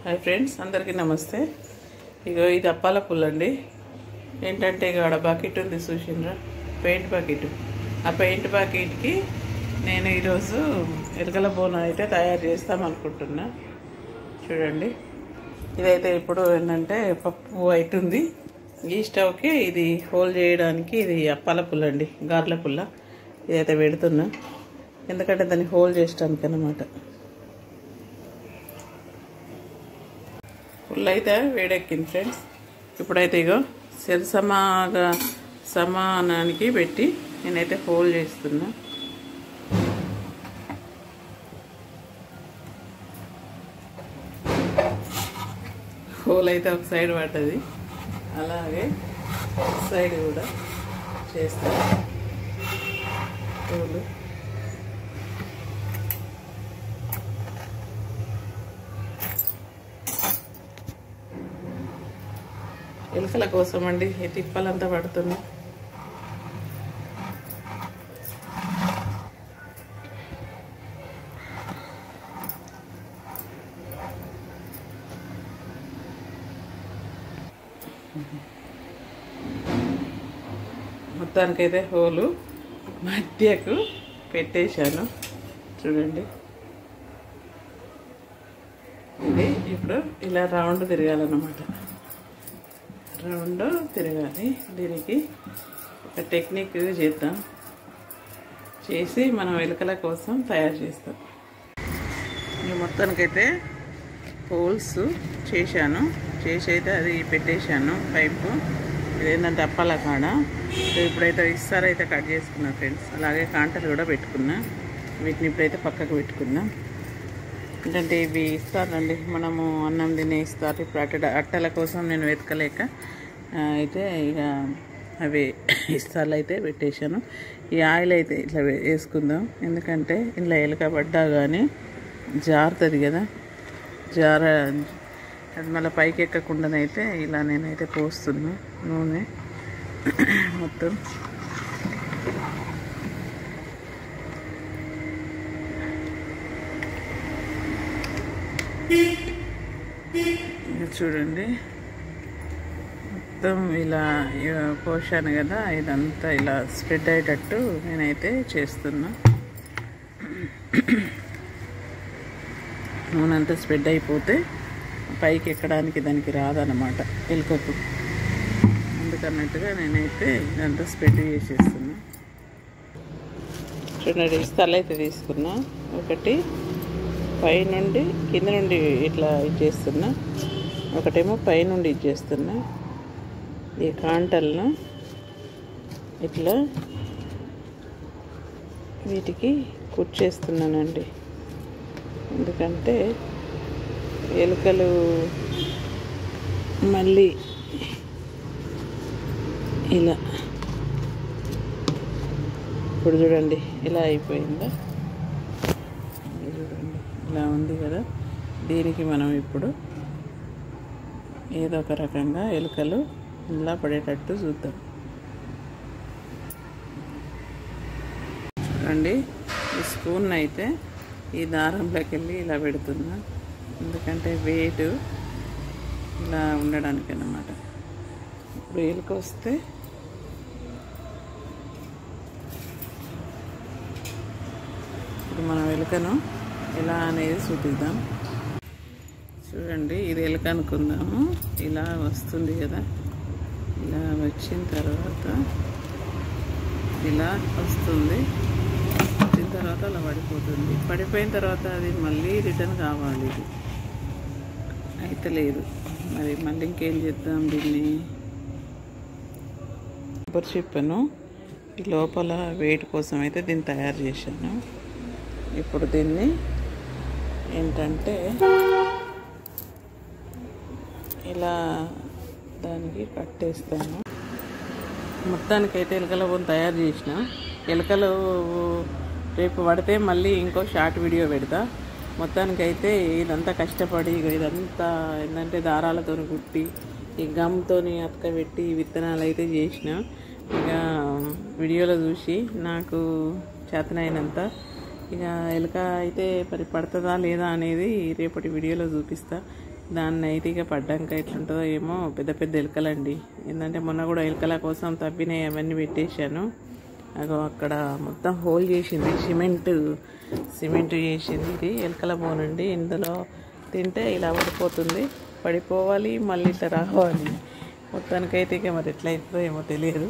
Hi friends, అందరికీ నమస్తే. ఇగో ఇది అప్పాల పుల్ల అండి. ఏంటంటే ఇక ఆడ బకెట్ ఉంది చూసిండ్రా, పెయింట్ బకెట్. ఆ పెయింట్ బకెట్కి నేను ఈరోజు ఎలుకల బోనం అయితే తయారు చేస్తామనుకుంటున్నా. చూడండి, ఇదైతే ఇప్పుడు ఏంటంటే పప్పు అవుతుంది. ఈ స్టవ్కి ఇది హోల్ చేయడానికి ఇది అప్పాల పుల్ల అండి, గార్ల పుల్ల. ఇదైతే పెడుతున్నా ఎందుకంటే దాన్ని హోల్ చేయడానికి అన్నమాట. పుల్ల అయితే వేడెక్కింది ఫ్రెండ్స్. ఇప్పుడైతే ఇగో సెల్ సమానానికి పెట్టి నేనైతే హోల్ చేస్తున్నా. హోల్ అయితే ఒక సైడ్ పడ్డది, అలాగే సైడ్ కూడా చేస్తాను హోల్. ఎలుకల కోసం అండి ఈ తిప్పలంతా పడుతుంది. మొత్తానికైతే హోలు మధ్యకు పెట్టేశాను. చూడండి, ఇది ఇప్పుడు ఇలా రౌండ్ తిరగాలన్నమాట. రౌండ్ తిరగాలి. దీనికి ఒక టెక్నిక్ చేద్దాం, చేసి మనం ఎలుకల కోసం తయారు చేస్తాం. ఈ మొత్తానికైతే హోల్స్ చేశాను, చేసి అయితే అది పెట్టేశాను పైపు. ఇదేంటంటే అప్పాల కాడ. ఇప్పుడైతే ఇస్తారైతే కట్ చేసుకున్నా ఫ్రెండ్స్. అలాగే కాంటలు కూడా పెట్టుకున్నా. వీటిని ఇప్పుడైతే పక్కకు పెట్టుకున్నా. ఎందుకంటే ఇవి ఇస్తారండి, మనము అన్నం తినే ఇస్తారు. ఇప్పుడు అట్టల కోసం నేను వెతకలేక అయితే ఇక అవి ఇస్తాలు అయితే పెట్టేశాను. ఈ ఆయిల్ అయితే ఇట్లా వేసుకుందాం, ఎందుకంటే ఇలా ఎలుక పడ్డా కానీ జారుతుంది కదా, అది మళ్ళీ పైకి ఎక్కకుండానైతే ఇలా నేనైతే పోస్తున్నా నూనె మొత్తం. చూడండి, మొత్తం ఇలా పోసాను కదా, ఇదంతా ఇలా స్ప్రెడ్ అయ్యేటట్టు నేనైతే చేస్తున్నా. నూనె అంతా స్ప్రెడ్ అయిపోతే పైకి ఎక్కడానికి దానికి రాదన్నమాట ఎలుకకు. అందుకన్నట్టుగా నేనైతే ఇదంతా స్ప్రెడ్ చేసేస్తున్నా. చూడండి, ఇస్తాలు అయితే తీసుకున్నా. ఒకటి పైనుండి కింద నుండి ఇట్లా ఇచ్చేస్తున్నా, ఒకటేమో పైనుండి ఇచ్చేస్తున్నా. ఈ కాంటలను ఇట్లా వీటికి కుచ్చేస్తున్నానండి, ఎందుకంటే ఎలుకలు మళ్ళీ ఇలా. ఇప్పుడు చూడండి ఇలా అయిపోయిందా, చూడండి ఇలా ఉంది కదా. దీనికి మనం ఇప్పుడు ఏదో ఒక రకంగా ఎలుకలు ఇలా పడేటట్టు చూద్దాం. చూడండి, ఈ స్పూన్ అయితే ఈ దారంలోకి వెళ్ళి ఇలా పెడుతున్నా, ఎందుకంటే వెయిట్ ఇలా ఉండడానికి అన్నమాట. ఇప్పుడు ఎలుక వస్తే ఇప్పుడు మనం ఎలుకను ఎలా అనేది చూపిద్దాం. చూడండి, ఇది ఎలుక అనుకుందాము. ఇలా వస్తుంది కదా, ఇలా వచ్చిన తర్వాత ఇలా వస్తుంది, వచ్చిన తర్వాత అలా పడిపోతుంది. పడిపోయిన తర్వాత అది మళ్ళీ రిటర్న్ కావాలి. ఇది అయితే లేదు, మరి మళ్ళీ ఇంకేం చేద్దాం దీన్ని. కొబ్బరి చిప్పను ఈ లోపల వెయిట్ కోసం అయితే దీన్ని తయారు చేశాను. ఇప్పుడు దీన్ని ఏంటంటే ఇలా దానికి కట్టేస్తాను. మొత్తానికైతే ఎలుకల బోన్ తయారు చేసిన. ఎలుకలు రేపు పడితే మళ్ళీ ఇంకో షార్ట్ వీడియో పెడతా. మొత్తానికైతే ఇదంతా కష్టపడి ఇదంతా ఏంటంటే దారాలతో కుట్టి ఈ గమ్తో అతకబెట్టి విత్తనాలు అయితే చేసిన. ఇక వీడియోలో చూసి నాకు చేతనైనంత ఇక ఎలుక అయితే మరి పడుతుందా లేదా అనేది రేపటి వీడియోలో చూపిస్తా. దాన్ని అయితే ఇక పడ్డాక ఎట్లుంటుందో ఏమో. పెద్ద పెద్ద ఎలుకలండి. ఏంటంటే మొన్న కూడా ఎలుకల కోసం తవ్వినాయి అవన్నీ పెట్టేశాను. అగో అక్కడ మొత్తం హోల్ చేసింది, సిమెంట్ చేసింది. ఇది ఎలుకల బోనండి. ఇందులో తింటే ఇలా పడిపోతుంది, పడిపోవాలి, మళ్ళీ ఇట్లా రావాలి. మొత్తానికైతే ఇక మరి ఎట్లా అవుతుందో ఏమో తెలియదు.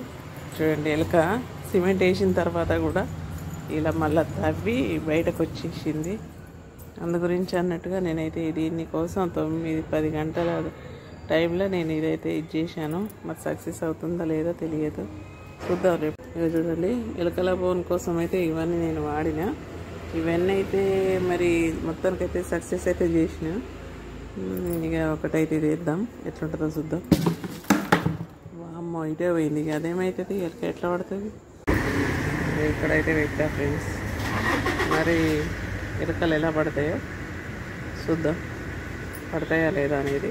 చూడండి, ఎలుక సిమెంట్ వేసిన తర్వాత కూడా ఇలా మళ్ళీ తవ్వి బయటకు వచ్చేసింది. అందు గురించి అన్నట్టుగా నేనైతే దీనికోసం 9-10 గంటల టైంలో నేను ఇదైతే చేశాను. మరి సక్సెస్ అవుతుందో లేదో తెలియదు, చూద్దాం రేపు. ఇక చూడండి, ఎలుకల బోన్ కోసం అయితే ఇవన్నీ నేను వాడిన. ఇవన్నీ అయితే మరి మొత్తానికైతే సక్సెస్ అయితే చేసిన. ఇక ఒకటైతే ఇది వేద్దాం, ఎట్లుంటుందో చూద్దాం. అమ్మో, ఇటే పోయింది. ఇక అదేమవుతుంది, ఎలుక ఎట్లా పడుతుంది. ఇక్కడైతే పెట్టా ఫ్రెండ్స్. మరి ఎలుకలు ఎలా పడతాయో చూద్దాం, పడతాయా లేదా అనేది.